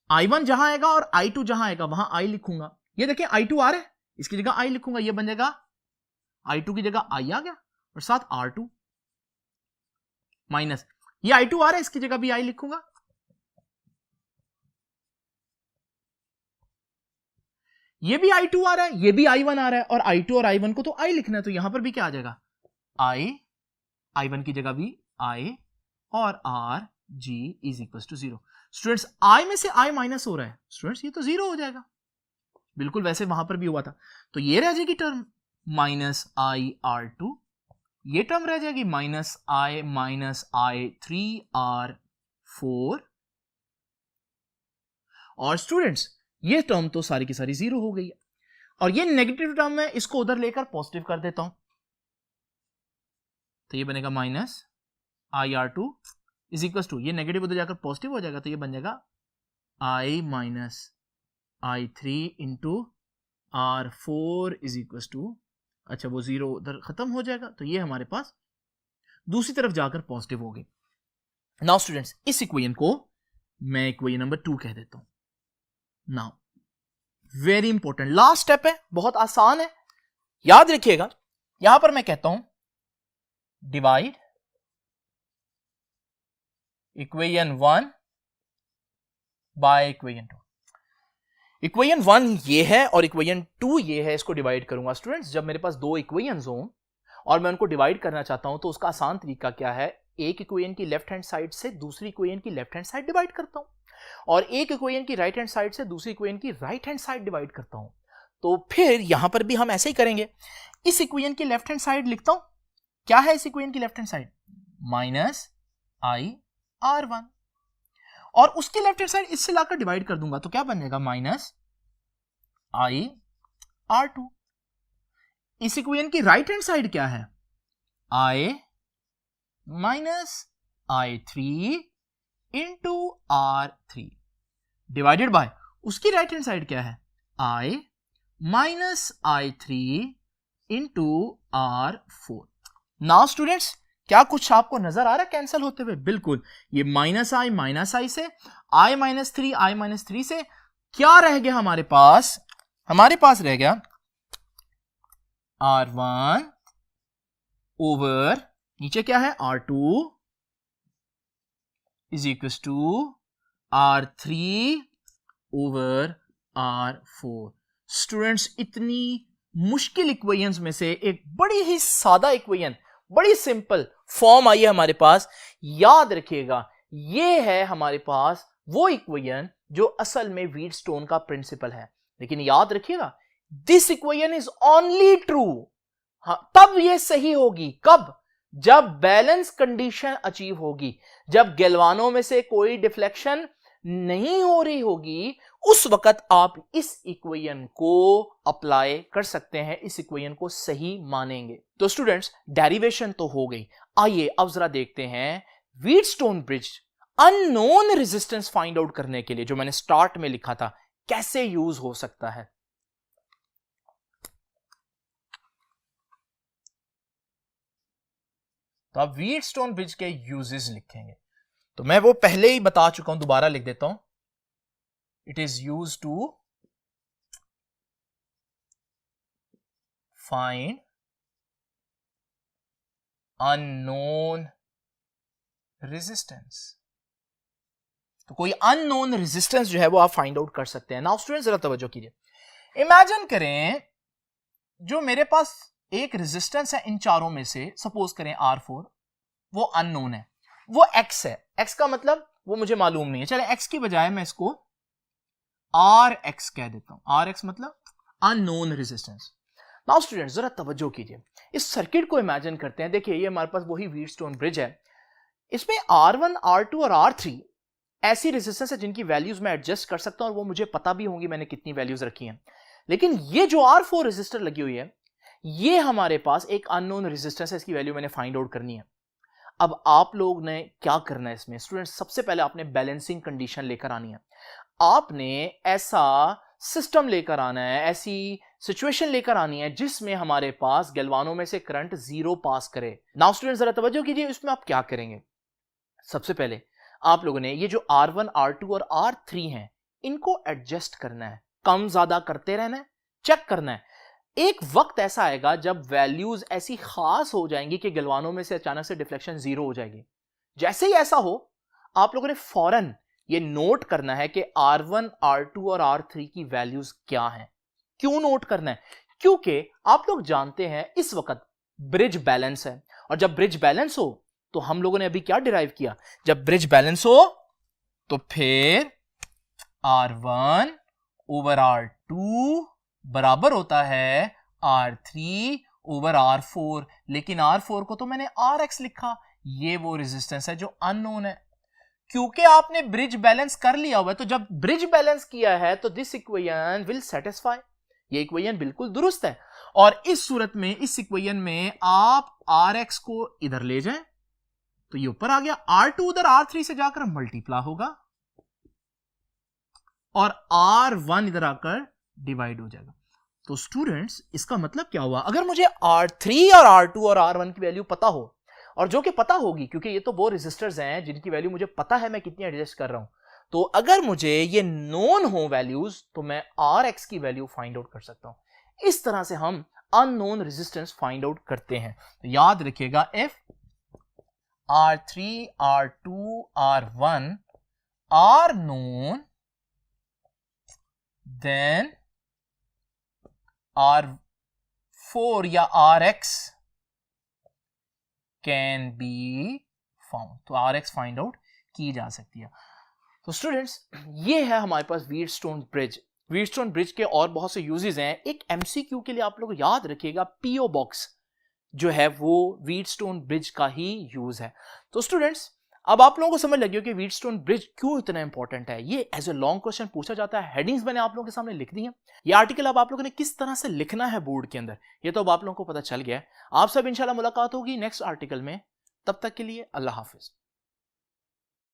I1 जहां आएगा और I2 जहां आएगा वहां I लिखूंगा। ये देखिए I2 आ रहा है, इसकी जगह I लिखूंगा, ये बन जाएगा I2 की जगह I आ गया और साथ R2, माइनस ये I2 आ रहा है, इसकी जगह भी I लिखूंगा, ये भी I2 आ रहा है, ये भी I1 आ रहा है, और I2 और I1 को तो I लिखना है, तो यहां पर भी क्या आ जाएगा I1 की जगह भी I, और R G is equal to 0। Students I में से I माइनस हो रहा है, स्टूडेंट्स ये तो 0 हो जाएगा, बिल्कुल वैसे वहां पर भी हुआ था, तो ये रह जाएगी टर्म माइनस I R2, ये टर्म रह जाएगी minus I minus I3 R4, और स्टूडेंट्स ये टर्म तो सारी की सारी 0 हो गई है, और ये नेगेटिव टर्म है, इसको उधर लेकर पॉजिटिव कर देता हूं, तो ये बनेगा minus I R2 is equal to, ये नेगेटिव उधर जाकर पॉजिटिव हो जाएगा तो ये बन जाएगा I minus I3 into R4 is equal to, अच्छा वो 0 उधर खत्म हो जाएगा, तो ये हमारे पास दूसरी तरफ जाकर पॉजिटिव हो गई। नाउ स्टूडेंट्स इस इक्वेशन को मैं इक्वेशन नंबर 2 कह देता हूं। Now very important last step है, बहुत आसान है, याद रखिएगा। यहां पर मैं कहता हूं divide equation 1 by equation 2। Equation 1 ये है और इक्वेशन 2 ये है, इसको डिवाइड करूंगा। स्टूडेंट्स, जब मेरे पास दो इक्वेशंस हों और मैं उनको डिवाइड करना चाहता हूं तो उसका आसान तरीका क्या है, एक इक्वेशन की लेफ्ट हैंड साइड से दूसरी इक्वेशन की लेफ्ट हैंड साइड डिवाइड करता हूं और एक इक्वेशन की राइट हैंड साइड से दूसरी इक्वेशन की राइट हैंड साइड डिवाइड करता हूं। तो फिर यहां पर भी हम ऐसे ही करेंगे। इस इक्वेशन की लेफ्ट हैंड साइड लिखता हूं, क्या है इस इक्वेशन की left hand side, minus I are one, और उसकी लेफ्ट हैंड साइड इससे लाकर डिवाइड कर दूंगा तो क्या बनेगा, माइनस आई आर टू। इस इक्वेशन की राइट हैंड साइड क्या है, I minus I three into R three divided by उसकी राइट हैंड साइड क्या है, I minus I three into R four. Now students, क्या कुछ आपको नजर आ रहा है कैंसिल होते हुए? बिल्कुल। ये माइनस आई से, आई माइनस थ्री से क्या रह गया हमारे पास? हमारे पास रह गया R1 ओवर नीचे क्या है, R2 is equal to R3 over R4। Students, इतनी मुश्किल इक्वेशंस में से एक बड़ी ही सादा इक्वेशन, बड़ी सिंपल फॉर्म आई है हमारे पास। याद रखिएगा, ये है हमारे पास वो इक्वेशन जो असल में व्हीटस्टोन का प्रिंसिपल है। लेकिन याद रखिएगा, this equation is only true, तब ये सही होगी कब, जब बैलेंस कंडीशन अचीव होगी, जब गैल्वानो में से कोई डिफ्लेक्शन नहीं हो रही होगी, उस वक्त आप इस इक्वेशन को अप्लाई कर सकते हैं, इस इक्वेशन को सही मानेंगे। तो स्टूडेंट्स, डेरिवेशन तो हो गई। आइए अब जरा देखते हैं Wheatstone bridge unknown resistance find out करने के लिए, जो मैंने स्टार्ट में लिखा था, कैसे यूज हो सकता है। तो आप व्हीटस्टोन ब्रिज के यूजेस लिखेंगे, तो मैं वो पहले ही बता चुका हूं, दोबारा लिख देता हूं। It is use to find unknown resistance. तो कोई अननोन रेजिस्टेंस जो है वो आप फाइंड आउट कर सकते हैं। नाउ स्टूडेंट्स, जरा तवज्जो कीजिए। इमेजिन करें जो मेरे पास एक रेजिस्टेंस है इन चारों में से, सपोज करें R4, वो अननोन है, वो X है। X का मतलब वो मुझे मालूम नहीं है, चले X की बजाय मैं इसको RX कह देता हूं। RX मतलब अननोन रेजिस्टेंस। नाउ स्टूडेंट्स, जरा तवज्जो कीजिए, इस सर्किट को इमेजिन करते हैं। देखिए, ये हमारे पास वही व्हीटस्टोन ब्रिज है, इसमें R1, R2 और R3 ऐसी रेजिस्टेंस है जिनकी वैल्यूज मैं एडजस्ट कर सकता हूं और वो मुझे पता भी होंगी मैंने कितनी वैल्यूज रखी हैं। लेकिन ये जो R4 रेजिस्टर लगी हुई है, ये हमारे पास एक अननोन रेजिस्टेंस है, इसकी वैल्यू मैंने फाइंड आउट करनी है। अब आप लोग ने क्या करना है इसमें? स्टूडेंट्स, सबसे पहले आपने बैलेंसिंग कंडीशन लेकर आनी है। आपने ऐसा सिस्टम लेकर आना है, ऐसी सिचुएशन लेकर आनी है जिसमें हमारे पास गैल्वानो में से करंट जीरो पास करे। नाउ स्टूडेंट्स, जरा तवज्जो कीजिए, इसमें आप क्या करेंगे? सबसे पहले आप लोगों ने ये जो R1, R2 और R3 हैं, इनको एडजस्ट करना है, कम ज्यादा करते रहना है, चेक करना है। एक वक्त ऐसा आएगा जब वैल्यूज ऐसी खास हो जाएंगी कि गैल्वानो में से अचानक से डिफ्लेक्शन जीरो हो जाएगी। जैसे ही ऐसा हो, आप लोगों ने फौरन ये नोट करना है कि R1, R2 और R3 की वैल्यूज क्या हैं। क्यों नोट करना है? क्योंकि आप लोग जानते हैं इस वक्त ब्रिज बैलेंस है, और जब ब्रिज बैलेंस हो तो हम लोगों ने अभी क्या डिराइव किया, जब ब्रिज बैलेंस हो तो फिर R1 ओवर R2 बराबर होता है R3 ओवर R4। लेकिन R4 को तो मैंने RX लिखा, ये वो रेजिस्टेंस है जो अननोन है। क्योंकि आपने ब्रिज बैलेंस कर लिया हुआ है, तो जब ब्रिज बैलेंस किया है तो दिस इक्वेशन विल सेटिस्फाई, ये इक्वेशन बिल्कुल दुरुस्त है। और इस सूरत में, इस इक्वेशन में आप RX को इधर ले जाएं तो ये ऊपर आ गया, R2 उधर R3 से जाकर मल्टीप्लाई होगा और R1 इधर आकर डिवाइड हो जाएगा। तो स्टूडेंट्स, इसका मतलब क्या हुआ? अगर मुझे R3 और R2 और R1 की वैल्यू पता हो, और जो कि पता होगी क्योंकि ये तो वो रेजिस्टर्स हैं जिनकी वैल्यू मुझे पता है मैं कितनी एडजस्ट कर रहा हूं, तो अगर मुझे ये नोन हो वैल्यूज तो मैं RX की वैल्यू फाइंड आउट कर सकता हूं। इस तरह से हम अननोन रेजिस्टेंस फाइंड आउट करते हैं। तो याद रखिएगा, if R3, R2, R1 are known, then R4 या RX can be found. तो RX फाइंड आउट की जा सकती है. तो स्टूडेंट्स, ये है हमारे पास व्हीटस्टोन ब्रिज. व्हीटस्टोन ब्रिज के और बहुत से यूजेस हैं. एक एमसीक्यू के लिए आप लोग याद रखिएगा, पीओ बॉक्स जो है वो व्हीटस्टोन ब्रिज का ही यूज है. तो स्टूडेंट्स, अब आप लोगों को समझ लगी हो कि व्हीटस्टोन ब्रिज क्यों इतना इंपॉर्टेंट है. ये एज ए लॉन्ग क्वेश्चन पूछा जाता है. हेडिंग्स मैंने आप लोगों के सामने लिख दी है. ये आर्टिकल अब आप लोगों ने किस तरह से लिखना है बोर्ड के अंदर, ये तो अब आप लोगों को पता चल गया है. आप सब इंशाल्लाह मुलाकात होगी नेक्स्ट आर्टिकल में. तब तक के लिए अल्लाह हाफिज.